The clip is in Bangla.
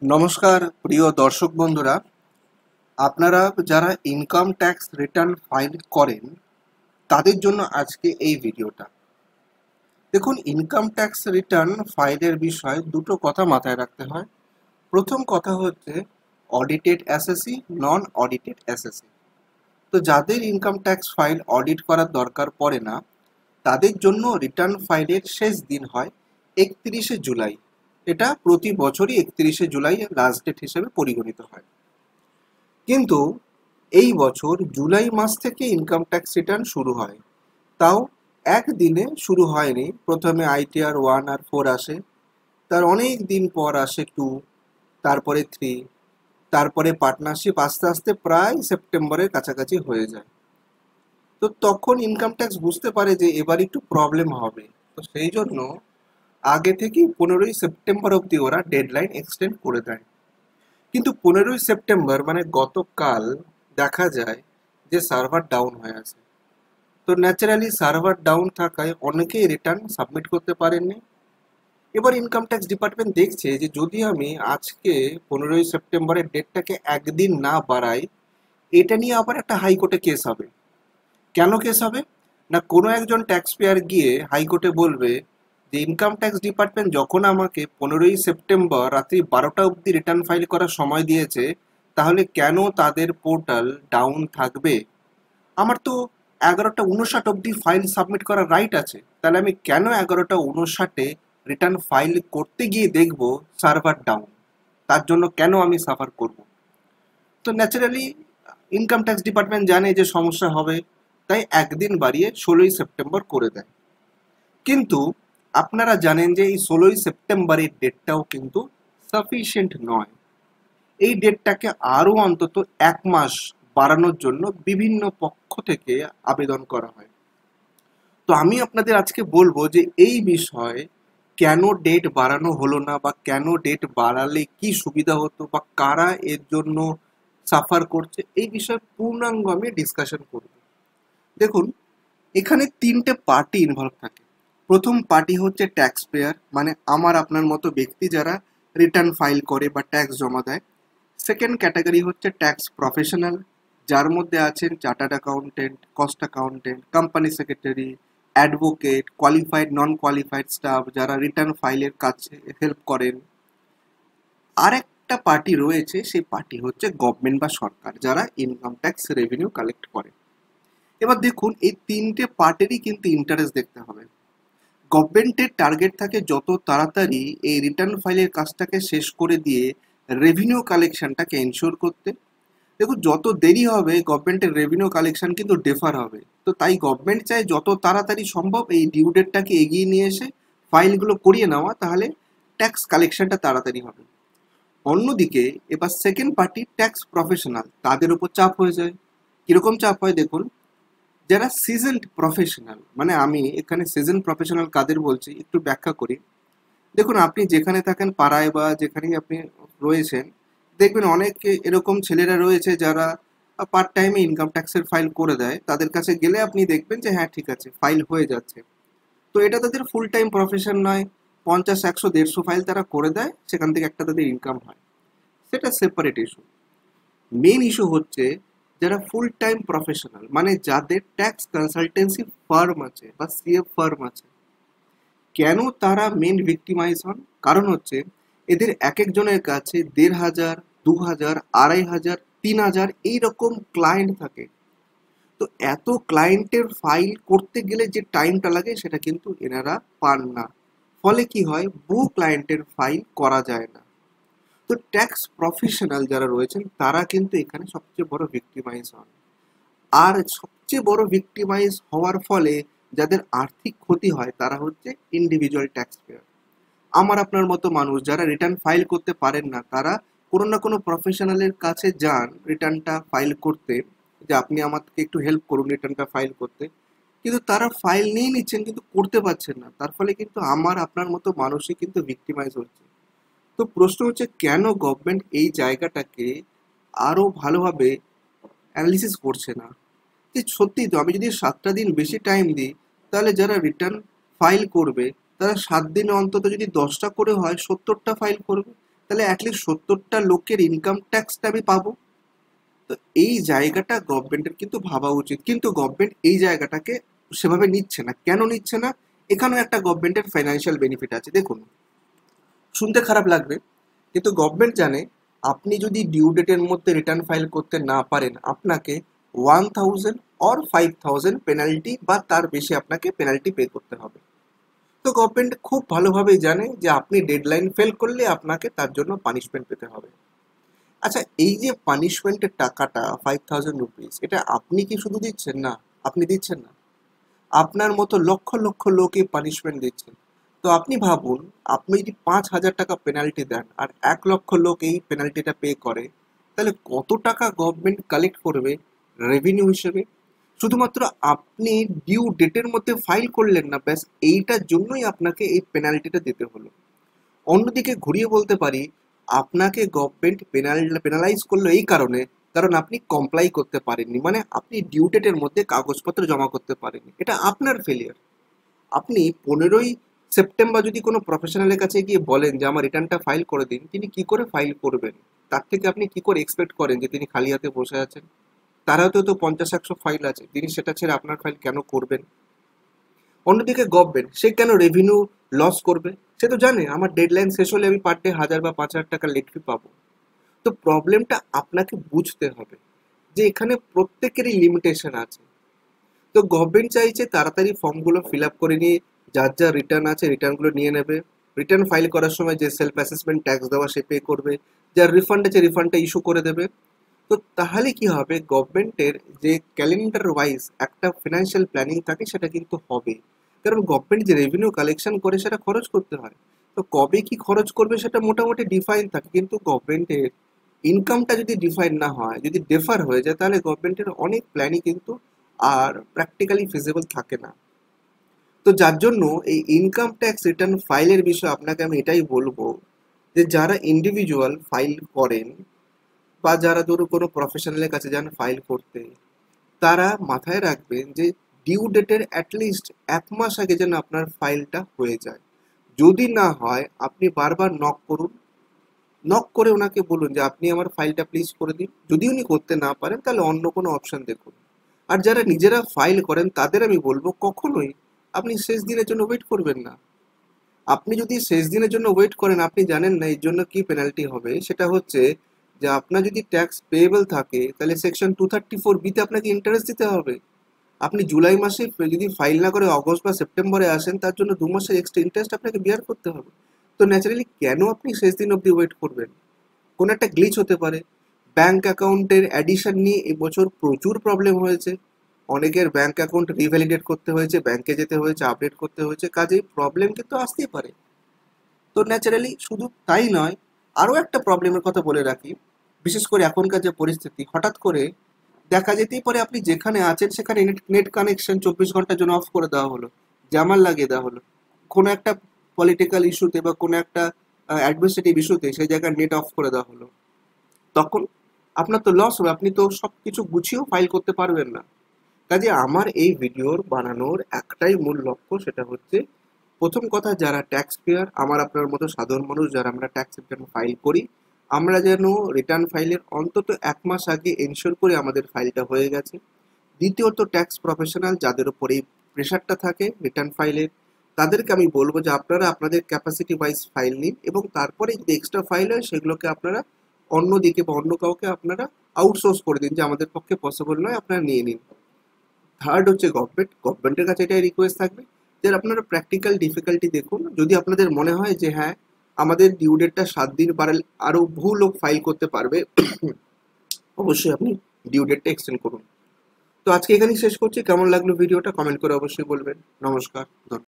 নমস্কার প্রিয় দর্শক বন্ধুরা, আপনারা যারা ইনকাম ট্যাক্স রিটার্ন ফাইল করেন তাদের জন্য আজকে এই ভিডিওটা। দেখুন, ইনকাম ট্যাক্স রিটার্ন ফাইলের বিষয়ে দুটো কথা মাথায় রাখতে হয়। প্রথম কথা হচ্ছে অডিটেড অ্যাসেসি, নন অডিটেড অ্যাসেসি। তো যাদের ইনকাম ট্যাক্স ফাইল অডিট করার দরকার পড়ে না তাদের জন্য রিটার্ন ফাইলের শেষ দিন হয় 31শে জুলাই। এটা প্রতি বছরই 31শে জুলাই লাস্ট ডেট হিসেবে পরিগণিত হয়। কিন্তু এই বছর জুলাই মাস থেকে ইনকাম ট্যাক্স রিটার্ন শুরু হয়, তাও একদিনে শুরু হয়নি। প্রথমে আইটিআর 1 আর 4 আসে, তার অনেক দিন পর আসে 2, তারপরে 3, তারপরে পার্টনারশিপ আস্তে আস্তে প্রায় সেপ্টেম্বরের কাছাকাছি হয়ে যায়। তো তখন ইনকাম ট্যাক্স বুঝতে পারে যে এবার একটু প্রবলেম হবে। তো সেই জন্য আগে থেকেই 15ই সেপ্টেম্বর অবধি ওরা ডেডলাইন এক্সটেন্ড করে দেয়। কিন্তু 15ই সেপ্টেম্বর মানে গতকাল দেখা যায় যে সার্ভার ডাউন হয়ে আছে। তো ন্যাচারালি সার্ভার ডাউন থাকায় অনেকেই রিটার্ন সাবমিট করতে পারেননি। এবার ইনকাম ট্যাক্স ডিপার্টমেন্ট দেখছে যে যদি আমি আজকে 15ই সেপ্টেম্বরের ডেটটাকে একদিন না বাড়াই, এটা নিয়ে আবার একটা হাইকোর্টে কেস হবে। কেন কেস হবে? না, কোনো একজন ট্যাক্স পেয়ার গিয়ে হাইকোর্টে বলবে যে ইনকাম ট্যাক্স ডিপার্টমেন্ট যখন আমাকে 15ই সেপ্টেম্বর রাত্রি 12টা অবধি রিটার্ন ফাইল করার সময় দিয়েছে, তাহলে কেন তাদের পোর্টাল ডাউন থাকবে? আমার তো 11টা 59 অবধি ফাইল সাবমিট করার রাইট আছে, তাহলে আমি কেন 11টা 59-এ রিটার্ন ফাইল করতে গিয়ে দেখব সার্ভার ডাউন? তার জন্য কেন আমি সাফার করব? তো ন্যাচারালি ইনকাম ট্যাক্স ডিপার্টমেন্ট জানে যে সমস্যা হবে, তাই একদিন বাড়িয়ে 16ই সেপ্টেম্বর করে দেয়। কিন্তু আপনারা জানেন যে এই 16ই সেপ্টেম্বরের ডেটটাও কিন্তু সাফিসিয়েন্ট নয়। এই ডেটটাকে আরও অন্তত 1 মাস বাড়ানোর জন্য বিভিন্ন পক্ষ থেকে আবেদন করা হয়। তো আমি আপনাদের আজকে বলবো যে এই বিষয়ে কেন ডেট বাড়ানো হলো না, বা কেন ডেট বাড়ালে কি সুবিধা হতো, বা কারা এর জন্য সাফার করছে, এই বিষয়ে পূর্ণাঙ্গ আমি ডিসকাশন করব। দেখুন, এখানে 3টে পার্টি ইনভলভ থাকে। প্রথম পার্টি হচ্ছে ট্যাক্স পেয়ার, মানে আমার আপনার মতো ব্যক্তি যারা রিটার্ন ফাইল করে বা ট্যাক্স জমা দেয়। সেকেন্ড ক্যাটাগরি হচ্ছে ট্যাক্স প্রফেশনাল, যার মধ্যে আছেন chartered accountant, cost accountant, company secretary, advocate, qualified নন কোয়ালিফাইড স্টাফ যারা রিটার্ন ফাইলের কাছে হেল্প করেন। আর একটা পার্টি রয়েছে, সেই পার্টি হচ্ছে গভর্নমেন্ট বা সরকার, যারা ইনকাম ট্যাক্স রেভিনিউ কালেক্ট করে। এবার দেখুন, এই 3টে পার্টেরই কিন্তু ইন্টারেস্ট দেখতে হবে। গভর্নমেন্টের টার্গেট থাকে যত তাড়াতাড়ি এই রিটার্ন ফাইলের কাজটাকে শেষ করে দিয়ে রেভিনিউ কালেকশনটাকে এনশিওর করতে। দেখুন, যত দেরি হবে গভর্নমেন্টের রেভিনিউ কালেকশন কিন্তু ডেফার হবে। তো তাই গভর্নমেন্ট চায় যত তাড়াতাড়ি সম্ভব এই ডিউ ডেটটাকে এগিয়ে নিয়ে এসে ফাইলগুলো করিয়ে নেওয়া, তাহলে ট্যাক্স কালেকশনটা তাড়াতাড়ি হবে। অন্যদিকে এবার সেকেন্ড পার্টি ট্যাক্স প্রফেশনাল, তাদের উপর চাপ হয়ে যায়। কিরকম চাপ হয় দেখুন, যারা সিজনড প্রফেশনাল, মানে আমি এখানে সিজন প্রফেশনাল কাদের বলছি একটু ব্যাখ্যা করি। দেখুন, আপনি যেখানে থাকেন পাড়ায় বা যেখানেই আপনি রয়েছেন, দেখবেন অনেক এরকম ছেলেরা রয়েছে যারা পার্ট টাইমে ইনকাম ট্যাক্সের ফাইল করে দেয়। তাদের কাছে গেলে আপনি দেখবেন যে হ্যাঁ ঠিক আছে, ফাইল হয়ে যাচ্ছে। তো এটা তাদের ফুল টাইম প্রফেশন নয়। 50, 100, 150 ফাইল তারা করে দেয়, সেখান থেকে একটা তাদের ইনকাম হয়। সেটা সেপারেট ইস্যু। মেন ইস্যু হচ্ছে যারা ফুল টাইম প্রফেশনাল, মানে যাদের ট্যাক্স কনসালটেন্সি ফার্ম আছে বা সিএফ ফার্ম আছে। কেন তারা মেন ভিক্টিমাইজ হন? কারণ হচ্ছে এদের এক একজনের কাছে 1500, 2000, 2500, 3000 এইরকম ক্লায়েন্ট থাকে। তো এত ক্লায়েন্টের ফাইল করতে গেলে যে টাইমটা লাগে সেটা কিন্তু এনারা পান না। ফলে কি হয়, বহু ক্লায়েন্টের ফাইল করা যায় না। তো ট্যাক্স প্রফেশনাল যারা রয়েছেন তারা কিন্তু এখানে সবচেয়ে বড় ভিক্টিমাইজ হন। আর সবচেয়ে বড় ভিক্টিমাইজ হওয়ার ফলে যাদের আর্থিক ক্ষতি হয় তারা হচ্ছে ইন্ডিভিজুয়াল ট্যাক্স পেয়ার। আমার আপনার মতো মানুষ যারা রিটার্ন ফাইল করতে পারেন না, তারা কোনো না কোনো প্রফেশনালের কাছে যান রিটার্নটা ফাইল করতে, যে আপনি আমাকে একটু হেল্প করুন রিটার্নটা ফাইল করতে। কিন্তু তারা ফাইল নিয়ে নিচ্ছেন কিন্তু করতে পারছেন না, তার ফলে কিন্তু আমার আপনার মতো মানুষই কিন্তু ভিক্টিমাইজ হচ্ছে। তো প্রশ্ন হচ্ছে কেন গভর্নমেন্ট এই জায়গাটাকে আরো ভালোভাবে অ্যানালিসিস করছে না? যে সত্যি তো আমি যদি 7টা দিন বেশি টাইম দিই, তাহলে যারা রিটার্ন ফাইল করবে তারা 7 দিনে অন্তত যদি 10টা করে হয় 70টা ফাইল করবে। তাহলে অ্যাটলিস্ট 70টা লোকের ইনকাম ট্যাক্সটা আমি পাবো। তো এই জায়গাটা গভর্নমেন্টের কিন্তু ভাবা উচিত, কিন্তু গভর্নমেন্ট এই জায়গাটাকে সেভাবে নিচ্ছে না। কেন নিচ্ছে না? এখানেও একটা গভর্নমেন্টের ফাইন্যান্সিয়াল বেনিফিট আছে। দেখুন, শুনতে খারাপ লাগবে, কিন্তু গভর্নমেন্ট জানে আপনি যদি ডিউ ডেটের মধ্যে রিটার্ন ফাইল করতে না পারেন, আপনাকে 1000 অর 5000 পেনাল্টি বা তার বেশি আপনাকে পেনাল্টি পে করতে হবে। তো গভর্নমেন্ট খুব ভালোভাবেই জানে যে আপনি ডেডলাইন ফেল করলে আপনাকে তার জন্য পানিশমেন্ট পেতে হবে। আচ্ছা, এই যে পানিশমেন্টের টাকাটা 5000 রুপিস, এটা আপনি কি শুধু দিচ্ছেন? না, আপনি দিচ্ছেন না, আপনার মতো লক্ষ লক্ষ লোক এই পানিশমেন্ট দিচ্ছে। তো আপনি ভাবুন, আপনি যদি 5000 টাকা পেনাল্টি দেন আর 1 লক্ষ লোক এই পেনাল্টিটা পে করে, তাহলে কত টাকা গভর্নমেন্ট কালেক্ট করবে রেভিনিউ হিসেবে? শুধুমাত্র আপনি ডিউ ডেটের মধ্যে ফাইল করলেন না, ব্যাস এইটার জন্যই আপনাকে এই পেনাল্টিটা দিতে হলো। অন্যদিকে ঘুরিয়ে বলতে পারি, আপনাকে গভর্নমেন্ট পেনালাইজ করলো এই কারণে, কারণ আপনি কমপ্লাই করতে পারেননি, মানে আপনি ডিউ ডেটের মধ্যে কাগজপত্র জমা করতে পারেননি। এটা আপনার ফেলিয়ার। আপনি 15ই সেপ্টেম্বর যদি কোনো প্রফেশনালের কাছে গিয়ে বলেন যে আমার রিটার্নটা ফাইল করে দিন, তিনি কি করে ফাইল করবেন? তার থেকে আপনি কি করে এক্সপেক্ট করেন যে তিনি খালি হাতে বসে আছেন? তার হাতেও তো 50-100 ফাইল আছে, তিনি সেটা ছেড়ে আপনার ফাইল কেন করবেন? অন্যদিকে গভর্নমেন্ট সে কেন রেভিনিউ লস করবে? সে তো জানে আমার ডেডলাইন শেষ হলে আমি পার ডে 1000 বা 5000 টাকা লেট ফি পাবো। তো প্রবলেমটা আপনাকে বুঝতে হবে যে এখানে প্রত্যেকেরই লিমিটেশন আছে। তো গভর্নমেন্ট চাইছে তাড়াতাড়ি ফর্মগুলো ফিল আপ করে নিয়ে যার যা রিটার্ন আছে রিটার্নগুলো নিয়ে নেবে, রিটার্ন ফাইল করার সময় যে সেলফ অ্যাসেসমেন্ট ট্যাক্স দেওয়া সে পে করবে, যার রিফান্ড আছে রিফান্ডটা ইস্যু করে দেবে। তো তাহলে কি হবে, গভর্নমেন্টের যে ক্যালেন্ডার ওয়াইজ একটা ফিনান্সিয়াল প্ল্যানিং থাকে সেটা কিন্তু হবে। কারণ গভর্নমেন্ট যে রেভিনিউ কালেকশন করে সেটা খরচ করতে হয়। তো কবে কি খরচ করবে সেটা মোটামুটি ডিফাইন থাকে, কিন্তু গভর্নমেন্টের ইনকামটা যদি ডিফাইন না হয়, যদি ডেফার হয়ে যায়, তাহলে গভর্নমেন্টের অনেক প্ল্যানই কিন্তু আর প্র্যাকটিক্যালি ফিজিবল থাকে না। তো যার জন্য এই ইনকাম ট্যাক্স রিটার্ন ফাইলের বিষয়ে আপনাকে আমি এটাই বলবো যে যারা ইন্ডিভিজুয়াল ফাইল করেন বা যারা ধরুন কোনো প্রফেশনালের কাছে যান ফাইল করতে, তারা মাথায় রাখবেন যে ডিউ ডেটের অ্যাটলিস্ট 1 মাস আগে যেন আপনার ফাইলটা হয়ে যায়। যদি না হয় আপনি বারবার নক করুন, নক করে ওনাকে বলুন যে আপনি আমার ফাইলটা প্লিজ করে দিন। যদি উনি করতে না পারেন তাহলে অন্য কোনো অপশন দেখুন। আর যারা নিজেরা ফাইল করেন তাদের আমি বলবো কখনোই আপনি শেষ দিনের জন্য ওয়েট করবেন না। আপনি যদি শেষ দিনের জন্য ওয়েট করেন, আপনি জানেন না এর জন্য কি পেনাল্টি হবে। সেটা হচ্ছে যে আপনার যদি ট্যাক্স পেয়েবল থাকে তাহলে সেকশন 234B-তে আপনাকে ইন্টারেস্ট দিতে হবে। আপনি জুলাই মাসে যদি ফাইল না করে অগস্ট বা সেপ্টেম্বরে আসেন, তার জন্য 2 মাসের এক্সট্রা ইন্টারেস্ট আপনাকে বিয়ার করতে হবে। তো ন্যাচারালি কেন আপনি শেষ দিন অবধি ওয়েট করবেন? কোনো একটা গ্লিচ হতে পারে। ব্যাংক অ্যাকাউন্টের অ্যাডিশন নিয়ে এবছর প্রচুর প্রবলেম হয়েছে। অনেকের ব্যাংক অ্যাকাউন্ট রিভ্যালিডেট করতে হয়েছে, ব্যাংকে যেতে হয়েছে, আপডেট করতে হয়েছে, কাজেই প্রবলেম কিন্তু আসতেই পারে। তো ন্যাচারালি শুধু তাই নয়, আরও একটা প্রবলেমের কথা বলে রাখি। বিশেষ করে এখনকার যে পরিস্থিতি, হঠাৎ করে দেখা যেতেই পারে আপনি যেখানে আছেন সেখানে নেট কানেকশন 24 ঘন্টার জন্য অফ করে দেওয়া হলো, জামাল লাগিয়ে দেওয়া হলো। কোনো একটা পলিটিক্যাল ইস্যুতে বা কোনো একটা অ্যাডমিনিস্ট্রেটিভ ইস্যুতে সেই জায়গায় নেট অফ করে দেওয়া হলো, তখন আপনার তো লস হবে, আপনি তো সব কিছু গুছিয়েও ফাইল করতে পারবেন না। কাজে আমার এই ভিডিওর বানানোর একটাই মূল লক্ষ্য, সেটা হচ্ছে প্রথম কথা, যারা ট্যাক্স পেয়ার, আমার আপনার মতো সাধারণ মানুষ যারা আমরা ট্যাক্স রিটার্ন ফাইল করি, আমরা যেন রিটার্ন ফাইলের অন্তত 1 মাস আগে এনশিওর করে আমাদের ফাইলটা হয়ে গেছে। দ্বিতীয়ত, ট্যাক্স প্রফেশনাল যাদের উপর এই প্রেশারটা থাকে রিটার্ন ফাইলের, তাদেরকে আমি বলবো যে আপনারা আপনাদের ক্যাপাসিটি ওয়াইজ ফাইল নিন, এবং তারপরে যদি এক্সট্রা ফাইল হয় সেগুলোকে আপনারা অন্য দিকে বা অন্য কাউকে আপনারা আউটসোর্স করে দিন, যে আমাদের পক্ষে পসিবল নয়, আপনারা নিয়ে নিন। থার্ড হচ্ছে গভর্নমেন্টের কাছে এটাই রিকোয়েস্ট থাকবে যে আপনারা প্র্যাকটিক্যাল ডিফিকাল্টি দেখুন। যদি আপনাদের মনে হয় যে হ্যাঁ আমাদের ডিউ ডেটটা 7 দিন বাড়ালে আরও বহু লোক ফাইল করতে পারবে, অবশ্যই আপনি ডিউ ডেটটা এক্সটেন্ড করুন। তো আজকে এখানেই শেষ করছি। কেমন লাগলো ভিডিওটা কমেন্ট করে অবশ্যই বলবেন। নমস্কার।